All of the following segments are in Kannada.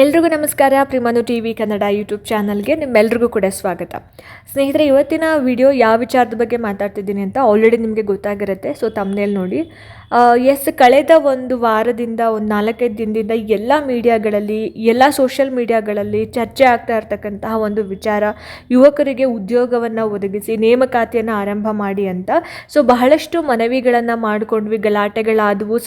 ಎಲ್ರಿಗೂ ನಮಸ್ಕಾರ. ಪ್ರಿಮಾನು ಟಿವಿ ಕನ್ನಡ ಯೂಟ್ಯೂಬ್ ಚಾನಲ್ಗೆ ನಿಮ್ಮೆಲ್ರಿಗೂ ಕೂಡ ಸ್ವಾಗತ. ಸ್ನೇಹಿತರೆ, ಇವತ್ತಿನ ವಿಡಿಯೋ ಯಾವ ವಿಚಾರದ ಬಗ್ಗೆ ಮಾತಾಡ್ತಿದ್ದೀನಿ ಅಂತ ಆಲ್ರೆಡಿ ನಿಮಗೆ ಗೊತ್ತಾಗಿರುತ್ತೆ. ಸೊ ತಮ್ನೇಲ್ ನೋಡಿ. ಕಳೆದ ಒಂದು ವಾರದಿಂದ ಒಂದು 4-5 ದಿನದಿಂದ ಎಲ್ಲ ಮೀಡಿಯಾಗಳಲ್ಲಿ, ಎಲ್ಲ ಸೋಷಿಯಲ್ ಮೀಡಿಯಾಗಳಲ್ಲಿ ಚರ್ಚೆ ಆಗ್ತಾ ಇರ್ತಕ್ಕಂತಹ ಒಂದು ವಿಚಾರ, ಯುವಕರಿಗೆ ಉದ್ಯೋಗವನ್ನು ಒದಗಿಸಿ ನೇಮಕಾತಿಯನ್ನು ಆರಂಭ ಮಾಡಿ ಅಂತ. ಸೊ ಬಹಳಷ್ಟು ಮನವಿಗಳನ್ನು ಮಾಡಿಕೊಂಡ್ವಿ, ಗಲಾಟೆಗಳಾದವು,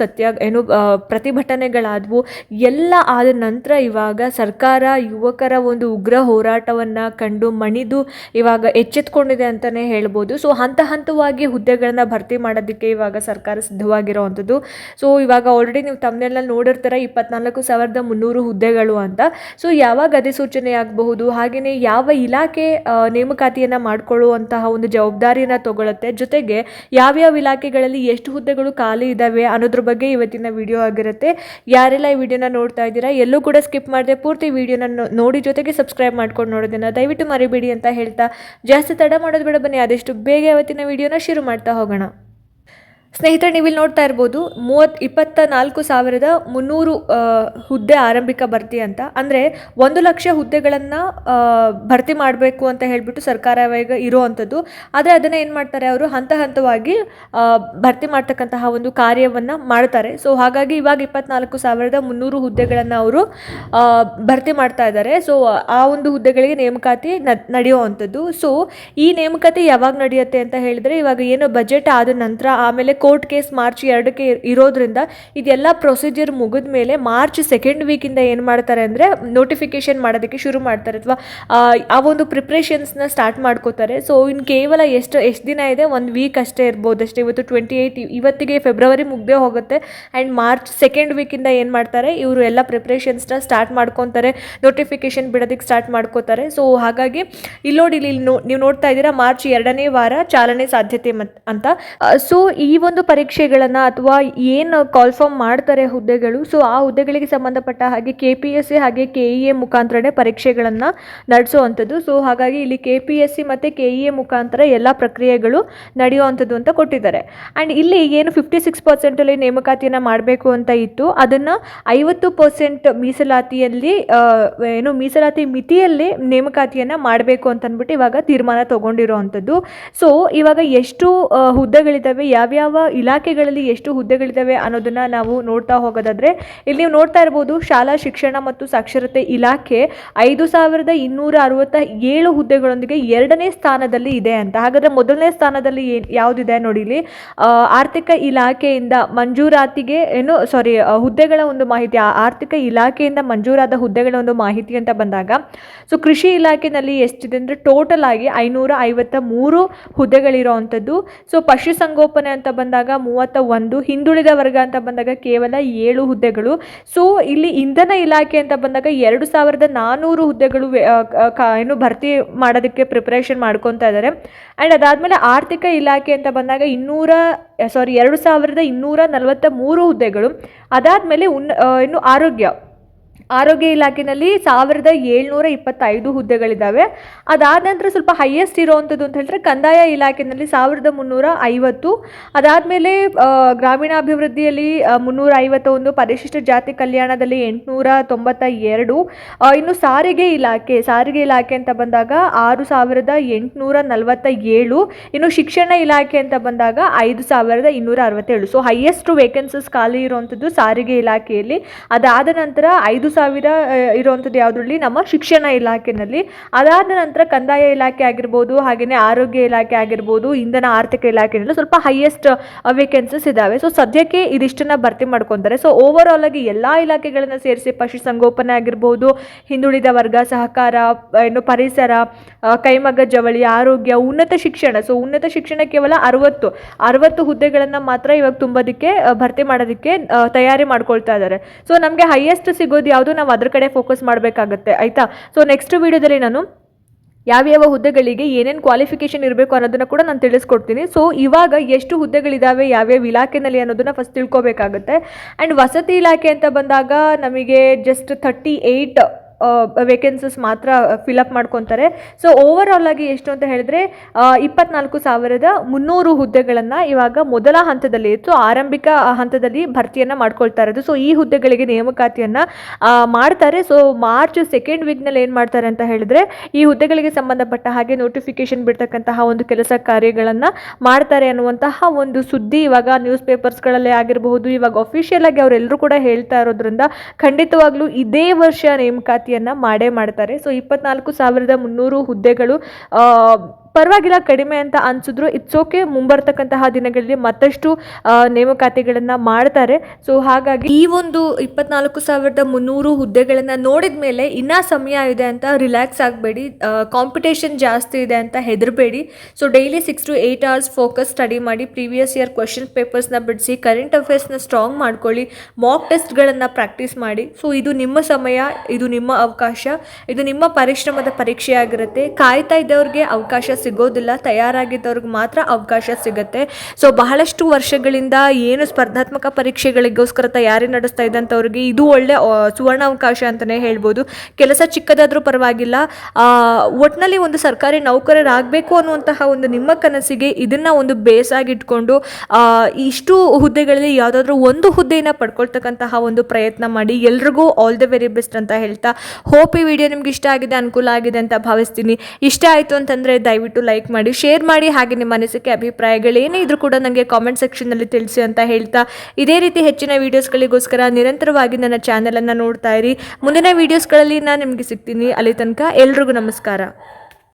ಪ್ರತಿಭಟನೆಗಳಾದವು. ಎಲ್ಲ ಆದ ನಂತರ ಇವಾಗ ಸರ್ಕಾರ ಯುವಕರ ಒಂದು ಉಗ್ರ ಹೋರಾಟವನ್ನು ಕಂಡು ಮಣಿದು ಇವಾಗ ಎಚ್ಚೆತ್ಕೊಂಡಿದೆ ಅಂತಲೇ ಹೇಳ್ಬೋದು. ಸೊ ಹಂತವಾಗಿ ಹುದ್ದೆಗಳನ್ನು ಭರ್ತಿ ಮಾಡೋದಕ್ಕೆ ಇವಾಗ ಸರ್ಕಾರ ಸಿದ್ಧವಾಗಿರೋವಂಥದ್ದು. ಸೊ ಇವಾಗ ಆಲ್ರೆಡಿ ನೀವು ತಮ್ಮನೆಲ್ಲ ನೋಡಿರ್ತಾರೆ 24,300 ಹುದ್ದೆಗಳು ಅಂತ. ಸೊ ಯಾವಾಗ ಅಧಿಸೂಚನೆ ಆಗಬಹುದು, ಹಾಗೆಯೇ ಯಾವ ಇಲಾಖೆ ನೇಮಕಾತಿಯನ್ನು ಮಾಡಿಕೊಳ್ಳುವಂತಹ ಒಂದು ಜವಾಬ್ದಾರಿಯನ್ನು ತಗೊಳುತ್ತೆ, ಜೊತೆಗೆ ಯಾವ್ಯಾವ ಇಲಾಖೆಗಳಲ್ಲಿ ಎಷ್ಟು ಹುದ್ದೆಗಳು ಖಾಲಿ ಇದ್ದಾವೆ ಅನ್ನೋದ್ರ ಬಗ್ಗೆ ಇವತ್ತಿನ ವಿಡಿಯೋ ಆಗಿರುತ್ತೆ. ಯಾರೆಲ್ಲ ಈ ವಿಡಿಯೋನ ನೋಡ್ತಾ ಇದ್ದೀರಾ ಎಲ್ಲೂ ಕೂಡ ಸ್ಕಿಪ್ ಮಾಡದೆ ಪೂರ್ತಿ ವಿಡಿಯೋನ ನೋಡಿ, ಜೊತೆಗೆ ಸಬ್ಸ್ಕ್ರೈಬ್ ಮಾಡ್ಕೊಂಡು ನೋಡೋದನ್ನು ದಯವಿಟ್ಟು ಮರಿಬೇಡಿ ಅಂತ ಹೇಳ್ತಾ ಜಾಸ್ತಿ ತಡ ಮಾಡೋದು ಬೇಡ, ಬನ್ನಿ ಆದಷ್ಟು ಬೇಗ ಇವತ್ತಿನ ವಿಡಿಯೋನ ಶುರು ಮಾಡ್ತಾ ಹೋಗೋಣ. ಸ್ನೇಹಿತರೆ, ನೀವಿಲ್ಲಿ ನೋಡ್ತಾ ಇರ್ಬೋದು 24,300 ಹುದ್ದೆ ಆರಂಭಿಕ ಭರ್ತಿ ಅಂತ. ಅಂದರೆ 1,00,000 ಹುದ್ದೆಗಳನ್ನು ಭರ್ತಿ ಮಾಡಬೇಕು ಅಂತ ಹೇಳಿಬಿಟ್ಟು ಸರ್ಕಾರ ಇವಾಗ ಇರೋವಂಥದ್ದು. ಆದರೆ ಅದನ್ನು ಏನು ಮಾಡ್ತಾರೆ, ಅವರು ಹಂತವಾಗಿ ಭರ್ತಿ ಮಾಡ್ತಕ್ಕಂತಹ ಒಂದು ಕಾರ್ಯವನ್ನು ಮಾಡ್ತಾರೆ. ಸೊ ಹಾಗಾಗಿ ಇವಾಗ 24,300 ಹುದ್ದೆಗಳನ್ನು ಅವರು ಭರ್ತಿ ಮಾಡ್ತಾ ಇದ್ದಾರೆ. ಸೊ ಆ ಒಂದು ಹುದ್ದೆಗಳಿಗೆ ನೇಮಕಾತಿ ನಡೆಯುವಂಥದ್ದು. ಸೊ ಈ ನೇಮಕಾತಿ ಯಾವಾಗ ನಡೆಯುತ್ತೆ ಅಂತ ಹೇಳಿದರೆ, ಇವಾಗ ಏನು ಬಜೆಟ್ ಆದ ನಂತರ, ಆಮೇಲೆ ಕೋರ್ಟ್ ಕೇಸ್ ಮಾರ್ಚ್ 2ಕ್ಕೆ ಇರೋದ್ರಿಂದ ಇದೆಲ್ಲ ಪ್ರೊಸೀಜರ್ ಮುಗಿದ ಮೇಲೆ ಮಾರ್ಚ್ 2nd ವೀಕಿಂದ ಏನು ಮಾಡ್ತಾರೆ ಅಂದರೆ ನೋಟಿಫಿಕೇಶನ್ ಮಾಡೋದಕ್ಕೆ ಶುರು ಮಾಡ್ತಾರೆ, ಅಥವಾ ಆ ಒಂದು ಪ್ರಿಪ್ರೇಷನ್ಸ್ನ ಸ್ಟಾರ್ಟ್ ಮಾಡ್ಕೋತಾರೆ. ಸೊ ಇನ್ನು ಕೇವಲ ಎಷ್ಟು ದಿನ ಇದೆ, 1 ವೀಕ್ ಅಷ್ಟೇ ಇರ್ಬೋದು ಅಷ್ಟೇ. ಇವತ್ತು 28, ಇವತ್ತಿಗೆ ಫೆಬ್ರವರಿ ಮುಗ್ದೇ ಹೋಗುತ್ತೆ. ಆ್ಯಂಡ್ ಮಾರ್ಚ್ 2nd ವೀಕಿಂದ ಏನು ಮಾಡ್ತಾರೆ, ಇವರು ಎಲ್ಲ ಪ್ರಿಪ್ರೇಷನ್ಸ್ನ ಸ್ಟಾರ್ಟ್ ಮಾಡ್ಕೊತಾರೆ, ನೋಟಿಫಿಕೇಶನ್ ಬಿಡೋದಕ್ಕೆ ಸ್ಟಾರ್ಟ್ ಮಾಡ್ಕೋತಾರೆ. ಸೊ ಹಾಗಾಗಿ ಇಲ್ಲಿ ನೀವು ನೋಡ್ತಾ ಇದ್ದೀರಾ, ಮಾರ್ಚ್ 2ನೇ ವಾರ ಚಾಲನೆ ಸಾಧ್ಯತೆ ಅಂತ. ಸೊ ಈ ಒಂದು ಪರೀಕ್ಷೆಗಳನ್ನು ಅಥವಾ ಏನು ಕಾಲ್ಫಾರ್ಮ್ ಮಾಡ್ತಾರೆ ಹುದ್ದೆಗಳು, ಸೊ ಆ ಹುದ್ದೆಗಳಿಗೆ ಸಂಬಂಧಪಟ್ಟ ಹಾಗೆ KPSC ಹಾಗೆ KEA ಮುಖಾಂತರನೇ ಪರೀಕ್ಷೆಗಳನ್ನು ನಡೆಸುವಂಥದ್ದು. ಸೊ ಹಾಗಾಗಿ ಇಲ್ಲಿ KPSC ಮತ್ತು KEA ಮುಖಾಂತರ ಎಲ್ಲ ಪ್ರಕ್ರಿಯೆಗಳು ನಡೆಯುವಂಥದ್ದು ಅಂತ ಕೊಟ್ಟಿದ್ದಾರೆ. ಆ್ಯಂಡ್ ಇಲ್ಲಿ ಏನು 56% ನೇಮಕಾತಿಯನ್ನು ಮಾಡಬೇಕು ಅಂತ ಇತ್ತು, ಅದನ್ನು 50% ಮೀಸಲಾತಿಯಲ್ಲಿ ಮೀಸಲಾತಿ ಮಿತಿಯಲ್ಲಿ ನೇಮಕಾತಿಯನ್ನು ಮಾಡಬೇಕು ಅಂತ ಅಂದ್ಬಿಟ್ಟು ಇವಾಗ ತೀರ್ಮಾನ ತಗೊಂಡಿರೋವಂಥದ್ದು. ಸೊ ಇವಾಗ ಎಷ್ಟು ಹುದ್ದೆಗಳಿದ್ದಾವೆ, ಯಾವ್ಯಾವ ಇಲಾಖೆಗಳಲ್ಲಿ ಎಷ್ಟು ಹುದ್ದೆಗಳಿದ್ದಾವೆ ಅನ್ನೋದನ್ನ ನಾವು ನೋಡ್ತಾ ಹೋಗೋದಾದ್ರೆ, ಇಲ್ಲಿ ನೀವು ನೋಡ್ತಾ ಇರ್ಬೋದು, ಶಾಲಾ ಶಿಕ್ಷಣ ಮತ್ತು ಸಾಕ್ಷರತೆ ಇಲಾಖೆ 5,267 ಹುದ್ದೆಗಳೊಂದಿಗೆ 2ನೇ ಸ್ಥಾನದಲ್ಲಿ ಇದೆ ಅಂತ. ಹಾಗಾದ್ರೆ ಮೊದಲನೇ ಸ್ಥಾನದಲ್ಲಿ ಯಾವುದಿದೆ ನೋಡಿ, ಇಲ್ಲಿ ಆರ್ಥಿಕ ಇಲಾಖೆಯಿಂದ ಮಂಜೂರಾತಿಗೆ ಹುದ್ದೆಗಳ ಒಂದು ಮಾಹಿತಿ, ಆರ್ಥಿಕ ಇಲಾಖೆಯಿಂದ ಮಂಜೂರಾದ ಹುದ್ದೆಗಳ ಒಂದು ಮಾಹಿತಿ ಅಂತ ಬಂದಾಗ, ಸೊ ಕೃಷಿ ಇಲಾಖೆಯಲ್ಲಿ ಎಷ್ಟಿದೆ ಅಂದರೆ ಟೋಟಲ್ ಆಗಿ 553 ಹುದ್ದೆಗಳಿರೋವಂಥದ್ದು. ಸೊ ಪಶುಸಂಗೋಪನೆ ಅಂತ ಬಂದಾಗ 31, ಹಿಂದುಳಿದ ವರ್ಗ ಅಂತ ಬಂದಾಗ ಕೇವಲ 7 ಹುದ್ದೆಗಳು. ಸೊ ಇಲ್ಲಿ ಇಂಧನ ಇಲಾಖೆ ಅಂತ ಬಂದಾಗ 2,400 ಹುದ್ದೆಗಳು ಭರ್ತಿ ಮಾಡೋದಕ್ಕೆ ಪ್ರಿಪರೇಷನ್ ಮಾಡ್ಕೊತಾ ಇದ್ದಾರೆ. ಆ್ಯಂಡ್ ಅದಾದಮೇಲೆ ಆರ್ಥಿಕ ಇಲಾಖೆ ಅಂತ ಬಂದಾಗ 2,243 ಹುದ್ದೆಗಳು. ಅದಾದಮೇಲೆ ಇನ್ನು ಆರೋಗ್ಯ ಇಲಾಖೆಯಲ್ಲಿ 1,725 ಹುದ್ದೆಗಳಿದ್ದಾವೆ. ಅದಾದ ನಂತರ ಸ್ವಲ್ಪ ಹೈಯೆಸ್ಟ್ ಇರೋವಂಥದ್ದು ಅಂತ ಹೇಳಿದ್ರೆ ಕಂದಾಯ ಇಲಾಖೆಯಲ್ಲಿ 1,350. ಅದಾದಮೇಲೆ ಗ್ರಾಮೀಣಾಭಿವೃದ್ಧಿಯಲ್ಲಿ 351, ಪರಿಶಿಷ್ಟ ಜಾತಿ ಕಲ್ಯಾಣದಲ್ಲಿ 892. ಇನ್ನು ಸಾರಿಗೆ ಇಲಾಖೆ ಅಂತ ಬಂದಾಗ 6,847. ಇನ್ನು ಶಿಕ್ಷಣ ಇಲಾಖೆ ಅಂತ ಬಂದಾಗ 5,267. ಸೊ ಹೈಯೆಸ್ಟ್ ವೇಕೆನ್ಸೀಸ್ ಖಾಲಿ ಇರುವಂಥದ್ದು ಸಾರಿಗೆ ಇಲಾಖೆಯಲ್ಲಿ. ಅದಾದ ನಂತರ 5,000 ಇರುವಂಥದ್ದು ಯಾವುದರಲ್ಲಿ, ನಮ್ಮ ಶಿಕ್ಷಣ ಇಲಾಖೆಯಲ್ಲಿ. ಅದಾದ ನಂತರ ಕಂದಾಯ ಇಲಾಖೆ ಆಗಿರ್ಬೋದು, ಹಾಗೆಯೇ ಆರೋಗ್ಯ ಇಲಾಖೆ ಆಗಿರ್ಬೋದು, ಇಂಧನ ಆರ್ಥಿಕ ಇಲಾಖೆಯಲ್ಲಿ ಸ್ವಲ್ಪ ಹೈಯೆಸ್ಟ್ ವೇಕೆನ್ಸೀಸ್ ಇದ್ದಾವೆ. ಸೊ ಸದ್ಯಕ್ಕೆ ಇದಿಷ್ಟನ್ನು ಭರ್ತಿ ಮಾಡ್ಕೊತಾರೆ. ಸೊ ಓವರ್ ಆಲ್ ಆಗಿ ಎಲ್ಲ ಇಲಾಖೆಗಳನ್ನು ಸೇರಿಸಿ ಪಶುಸಂಗೋಪನೆ ಆಗಿರ್ಬೋದು, ಹಿಂದುಳಿದ ವರ್ಗ, ಸಹಕಾರ, ಪರಿಸರ, ಕೈಮಗ್ಗ ಜವಳಿ, ಆರೋಗ್ಯ, ಉನ್ನತ ಶಿಕ್ಷಣ. ಸೊ ಉನ್ನತ ಶಿಕ್ಷಣ ಕೇವಲ 60 ಹುದ್ದೆಗಳನ್ನು ಮಾತ್ರ ಇವಾಗ ತುಂಬೋದಕ್ಕೆ, ಭರ್ತಿ ಮಾಡೋದಕ್ಕೆ ತಯಾರಿ ಮಾಡ್ಕೊಳ್ತಾ ಇದ್ದಾರೆ. ಸೊ ನಮಗೆ ಹೈಯೆಸ್ಟ್ ಸಿಗೋದು ಯಾವುದು, ನಾವು ಅದ್ರ ಕಡೆ ಫೋಕಸ್ ಮಾಡಬೇಕಾಗುತ್ತೆ, ಆಯಿತಾ. ಸೊ ನೆಕ್ಸ್ಟ್ ವಿಡಿಯೋದಲ್ಲಿ ನಾನು ಯಾವ್ಯಾವ ಹುದ್ದೆಗಳಿಗೆ ಏನೇನು ಕ್ವಾಲಿಫಿಕೇಷನ್ ಇರಬೇಕು ಅನ್ನೋದನ್ನು ಕೂಡ ನಾನು ತಿಳಿಸ್ಕೊಡ್ತೀನಿ. ಸೊ ಇವಾಗ ಎಷ್ಟು ಹುದ್ದೆಗಳಿದ್ದಾವೆ ಯಾವ್ಯಾವ ಇಲಾಖೆಯಲ್ಲಿ ಅನ್ನೋದನ್ನು ಫಸ್ಟ್ ತಿಳ್ಕೊಬೇಕಾಗುತ್ತೆ. ಆ್ಯಂಡ್ ವಸತಿ ಇಲಾಖೆ ಅಂತ ಬಂದಾಗ ನಮಗೆ ಜಸ್ಟ್ 38 ವೇಕೆನ್ಸೀಸ್ ಮಾತ್ರ ಫಿಲಪ್ ಮಾಡ್ಕೊತಾರೆ. ಸೊ ಓವರ್ ಆಲ್ ಆಗಿ ಎಷ್ಟು ಅಂತ ಹೇಳಿದ್ರೆ 24,300 ಹುದ್ದೆಗಳನ್ನು ಇವಾಗ ಮೊದಲ ಹಂತದಲ್ಲಿ ಇತ್ತು, ಆರಂಭಿಕ ಹಂತದಲ್ಲಿ ಭರ್ತಿಯನ್ನು ಮಾಡ್ಕೊಳ್ತಾ ಇರೋದು. ಸೊ ಈ ಹುದ್ದೆಗಳಿಗೆ ನೇಮಕಾತಿಯನ್ನು ಮಾಡ್ತಾರೆ. ಸೊ ಮಾರ್ಚ್ 2nd ವೀಕ್ನಲ್ಲಿ ಏನು ಮಾಡ್ತಾರೆ ಅಂತ ಹೇಳಿದ್ರೆ ಈ ಹುದ್ದೆಗಳಿಗೆ ಸಂಬಂಧಪಟ್ಟ ಹಾಗೆ ನೋಟಿಫಿಕೇಶನ್ ಬಿಡ್ತಕ್ಕಂತಹ ಒಂದು ಕೆಲಸ ಕಾರ್ಯಗಳನ್ನು ಮಾಡ್ತಾರೆ ಅನ್ನುವಂತಹ ಒಂದು ಸುದ್ದಿ ಇವಾಗ ನ್ಯೂಸ್ ಪೇಪರ್ಸ್ಗಳಲ್ಲೇ ಆಗಿರಬಹುದು, ಇವಾಗ ಅಫಿಷಿಯಲ್ ಆಗಿ ಅವರೆಲ್ಲರೂ ಕೂಡ ಹೇಳ್ತಾ ಇರೋದ್ರಿಂದ ಖಂಡಿತವಾಗ್ಲೂ ಇದೇ ವರ್ಷ ನೇಮಕಾತಿಯನ್ನು ಮಾಡೇ ಮಾಡ್ತಾರೆ. ಸೊ 24,300 ಹುದ್ದೆಗಳು ಪರವಾಗಿಲ್ಲ, ಕಡಿಮೆ ಅಂತ ಅನಿಸಿದ್ರು ಇಟ್ಸ್ ಓಕೆ. ಮುಂಬರ್ತಕ್ಕಂತಹ ದಿನಗಳಲ್ಲಿ ಮತ್ತಷ್ಟು ನೇಮಕಾತಿಗಳನ್ನು ಮಾಡ್ತಾರೆ. ಸೊ ಹಾಗಾಗಿ ಈ ಒಂದು 24,300 ಹುದ್ದೆಗಳನ್ನು ನೋಡಿದ ಮೇಲೆ ಇನ್ನೂ ಸಮಯ ಇದೆ ಅಂತ ರಿಲ್ಯಾಕ್ಸ್ ಆಗಬೇಡಿ, ಕಾಂಪಿಟೇಷನ್ ಜಾಸ್ತಿ ಇದೆ ಅಂತ ಹೆದರಬೇಡಿ. So daily 6 to 8 hours focus study ಮಾಡಿ, ಪ್ರೀವಿಯಸ್ ಇಯರ್ ಕ್ವಶನ್ ಪೇಪರ್ಸ್ನ ಬಿಡಿಸಿ, ಕರೆಂಟ್ ಅಫೇರ್ಸ್ನ ಸ್ಟ್ರಾಂಗ್ ಮಾಡ್ಕೊಳ್ಳಿ, ಮಾಕ್ ಟೆಸ್ಟ್ಗಳನ್ನು ಪ್ರಾಕ್ಟೀಸ್ ಮಾಡಿ. ಸೊ ಇದು ನಿಮ್ಮ ಸಮಯ, ಇದು ನಿಮ್ಮ ಅವಕಾಶ, ಇದು ನಿಮ್ಮ ಪರಿಶ್ರಮದ ಪರೀಕ್ಷೆ ಆಗಿರುತ್ತೆ. ಕಾಯ್ತಾ ಇದ್ದವ್ರಿಗೆ ಅವಕಾಶ ಸಿಗೋದಿಲ್ಲ, ತಯಾರಾಗಿದ್ದವ್ರಿಗೆ ಮಾತ್ರ ಅವಕಾಶ ಸಿಗುತ್ತೆ. ಸೊ ಬಹಳಷ್ಟು ವರ್ಷಗಳಿಂದ ಏನು ಸ್ಪರ್ಧಾತ್ಮಕ ಪರೀಕ್ಷೆಗಳಿಗೋಸ್ಕರ ತಯಾರಿ ನಡೆಸ್ತಾ ಇದ್ದಂಥವ್ರಿಗೆ ಇದು ಒಳ್ಳೆ ಸುವರ್ಣ ಅವಕಾಶ ಅಂತಲೇ ಹೇಳ್ಬೋದು. ಕೆಲಸ ಚಿಕ್ಕದಾದರೂ ಪರವಾಗಿಲ್ಲ, ಒಟ್ಟಿನಲ್ಲಿ ಒಂದು ಸರ್ಕಾರಿ ನೌಕರರಾಗಬೇಕು ಅನ್ನುವಂತಹ ಒಂದು ನಿಮ್ಮ ಕನಸಿಗೆ ಇದನ್ನು ಒಂದು ಬೇಸಾಗಿಟ್ಕೊಂಡು ಇಷ್ಟು ಹುದ್ದೆಗಳಲ್ಲಿ ಯಾವುದಾದ್ರೂ ಒಂದು ಹುದ್ದೆಯನ್ನು ಪಡ್ಕೊಳ್ತಕ್ಕಂತಹ ಒಂದು ಪ್ರಯತ್ನ ಮಾಡಿ. ಎಲ್ರಿಗೂ ಆಲ್ ದ ವೆರಿ ಬೆಸ್ಟ್ ಅಂತ ಹೇಳ್ತಾ, ಹೋಪ್ ಈ ವಿಡಿಯೋ ನಿಮ್ಗೆ ಇಷ್ಟ ಆಗಿದೆ, ಅನುಕೂಲ ಆಗಿದೆ ಅಂತ ಭಾವಿಸ್ತೀನಿ. ಇಷ್ಟ ಆಯಿತು ಅಂತಂದರೆ ದಯವಿಟ್ಟು ಲೈಕ್ ಮಾಡಿ, ಶೇರ್ ಮಾಡಿ, ಹಾಗೆ ನಿಮ್ಮ ಅನಿಸಿಕೆ ಅಭಿಪ್ರಾಯಗಳೇನೇ ಇದ್ರೂ ಕೂಡ ನನಗೆ ಕಾಮೆಂಟ್ ಸೆಕ್ಷನ್ನಲ್ಲಿ ತಿಳಿಸಿ ಅಂತ ಹೇಳ್ತಾ, ಇದೇ ರೀತಿ ಹೆಚ್ಚಿನ ವೀಡಿಯೋಸ್ಗಳಿಗೋಸ್ಕರ ನಿರಂತರವಾಗಿ ನನ್ನ ಚಾನಲನ್ನು ನೋಡ್ತಾ ಇರಿ. ಮುಂದಿನ ವೀಡಿಯೋಸ್ಗಳಲ್ಲಿ ನಾನು ನಿಮಗೆ ಸಿಗ್ತೀನಿ. ಅಲ್ಲಿ ತನಕ ಎಲ್ರಿಗೂ ನಮಸ್ಕಾರ.